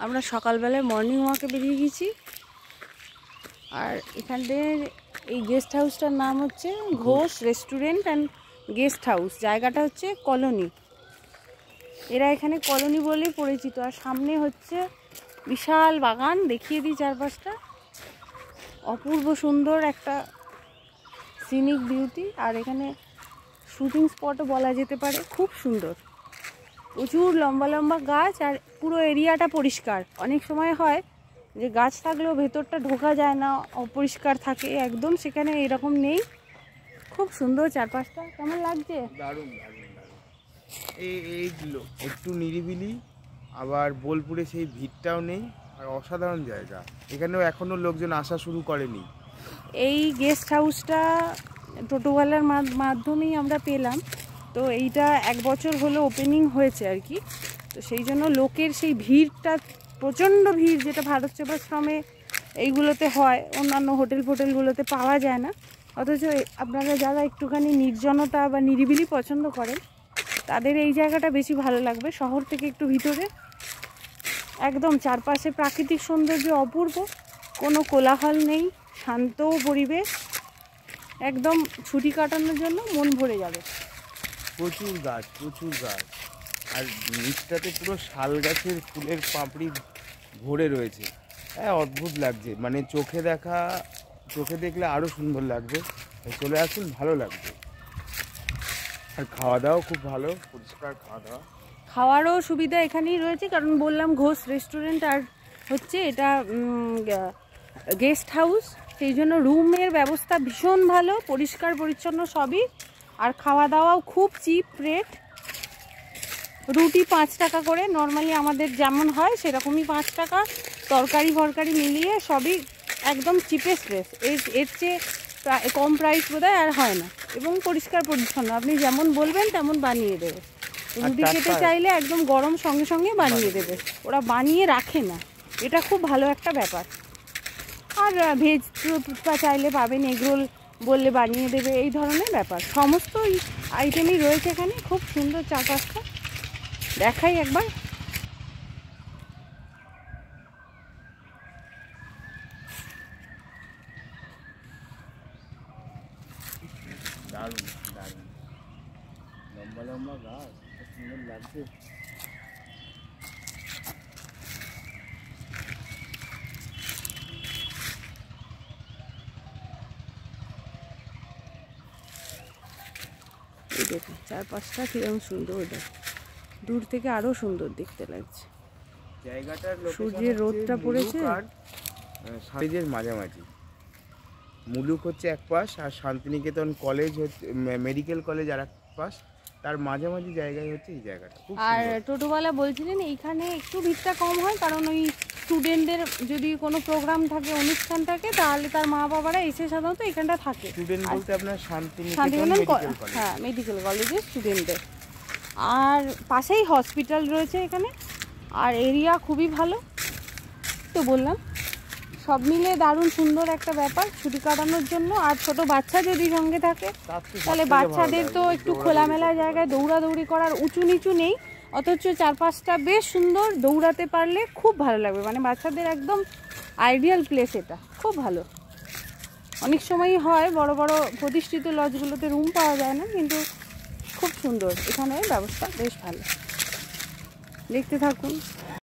আমরা সকালবেলায় মর্নিং ওয়াকে বেরিয়ে গেছি। আর এখানটায় এই গেস্ট হাউসটার নাম হচ্ছে Ghosh restaurant and guest house. জায়গাটা হচ্ছে কলোনি, এরা এখানে কলোনি বলেই পরিচিত। আর সামনে হচ্ছে বিশাল বাগান, দেখিয়ে দিই চারপাশটা, অপূর্ব সুন্দর একটা সিনিক বিউটি। আর এখানে শুটিং স্পটও বলা যেতে পারে, খুব সুন্দর, প্রচুর লম্বা লম্বা গাছ। আর পুরো এরিয়াটা পরিষ্কার। অনেক সময় হয় যে গাছ থাকলেও ভেতরটা ঢোকা যায় না, অপরিষ্কার থাকে একদম, সেখানে এরকম নেই। খুব সুন্দর চারপাশটা। কেমন লাগছে? দারুণ দারুণ দারুণ। এইগুলো একটু নিরিবিলি, আবার বোলপুরে সেই ভিড়টাও নেই, আর অসাধারণ জায়গা। এখানেও এখনো লোকজন আসা শুরু করেনি। এই গেস্ট হাউসটা টোটোওয়ালার মাধ্যমেই আমরা পেলাম। তো এইটা 1 বছর হলো ওপেনিং হয়েছে আর কি। তো সেই জন্য লোকের সেই ভিড়টা, প্রচণ্ড ভিড়, যেটা ভারত সেবাশ্রমে এইগুলোতে হয়, অন্যান্য হোটেলগুলোতে পাওয়া যায় না। অথচ আপনারা যারা একটুখানি নির্জনতা বা নিরিবিলি পছন্দ করেন, তাদের এই জায়গাটা বেশি ভালো লাগবে। শহর থেকে একটু ভিতরে, একদম চারপাশে প্রাকৃতিক সৌন্দর্য অপূর্ব, কোনো কোলাহল নেই, শান্ত পরিবেশ, একদম ছুটি কাটানোর জন্য মন ভরে যাবে। প্রচুর গাছ, প্রচুর গাছ। আর নিচটাতে পুরো শাল গাছের ফুলের পাপড়ি ভরে রয়েছে। হ্যাঁ, অদ্ভুত লাগছে, মানে চোখে দেখলে আরও সুন্দর লাগবে। চলে আসুন, ভালো লাগবে। আর খাওয়া দাওয়াও খুব ভালো, পরিষ্কার খাওয়া দাওয়া। খাওয়ারও সুবিধা এখানেই রয়েছে, কারণ বললাম ঘোষ রেস্টুরেন্ট, আর হচ্ছে এটা গেস্ট হাউস, সেই জন্য রুমের ব্যবস্থা ভীষণ ভালো, পরিষ্কার পরিচ্ছন্ন সবই। আর খাওয়া দাওয়াও খুব চিপ রেট। রুটি 5 টাকা করে, নর্মালি আমাদের যেমন হয় সেরকমই 5 টাকা। তরকারি ফরকারি মিলিয়ে সবই একদম চিপেস্ট রেট। এর চেয়ে কম প্রাইস বোধহয় আর হয় না। এবং পরিষ্কার পরিচ্ছন্ন, আপনি যেমন বলবেন তেমন বানিয়ে দেবে। রুটি খেতে চাইলে একদম গরম সঙ্গে সঙ্গে বানিয়ে দেবে, ওরা বানিয়ে রাখে না। এটা খুব ভালো একটা ব্যাপার। আর ভেজ চাইলে পাবেন, এগরোল বললে বানিয়ে দেবে, এই ধরনের ব্যাপার। সমস্ত আইটেমই রয়েছে এখানে। খুব সুন্দর চারপাশটা, দেখাই একবার। দারুণ দারুণ, লম্বা লম্বা গাছ, খুব সুন্দর লাগছে। এই দেখুন চারপাশটা কিরকম সুন্দর, দূর থেকে আরো সুন্দর দেখতে লাগছে। জায়গাটার সূর্যের রোদটা পড়েছে, সাইজের মাঝামাঝি। মুলুক হচ্ছে এক পাশ, আর শান্তিনিকেতন কলেজ হচ্ছে, মেডিকেল কলেজ আর এক পাশ, তার মাঝামাঝি জায়গায় হচ্ছে এই জায়গাটা। আর টোটোওয়ালা বলছিলেন এইখানে একটু ভিড়টা কম হয়, কারণ ওই স্টুডেন্টদের যদি কোনো প্রোগ্রাম থাকে, অনুষ্ঠান থাকে, তাহলে তার মা বাবারা এসে সাধারণত এখানটা থাকে। স্টুডেন্ট বলতে আপনার শান্তিনিকেতন, হ্যাঁ, মেডিকেল কলেজের স্টুডেন্টদের। আর পাশেই হসপিটাল রয়েছে এখানে। আর এরিয়া খুবই ভালো। তো বললাম, সব মিলে দারুণ সুন্দর একটা ব্যাপার ছুটি কাটানোর জন্য। আর ছোট বাচ্চা যদি সঙ্গে থাকে, তাহলে বাচ্চাদের তো একটু খোলামেলা জায়গায় দৌড়াদৌড়ি করার, উঁচু নিচু নেই, অথচ চারপাশটা বেশ সুন্দর, দৌড়াতে পারলে খুব ভালো লাগবে। মানে বাচ্চাদের একদম আইডিয়াল প্লেস এটা, খুব ভালো। অনেক সময়ই হয় বড় বড় প্রতিষ্ঠিত লজগুলোতে রুম পাওয়া যায় না, কিন্তু খুব সুন্দর এখানে ব্যবস্থা, বেশ ভালো। দেখতে থাকুন।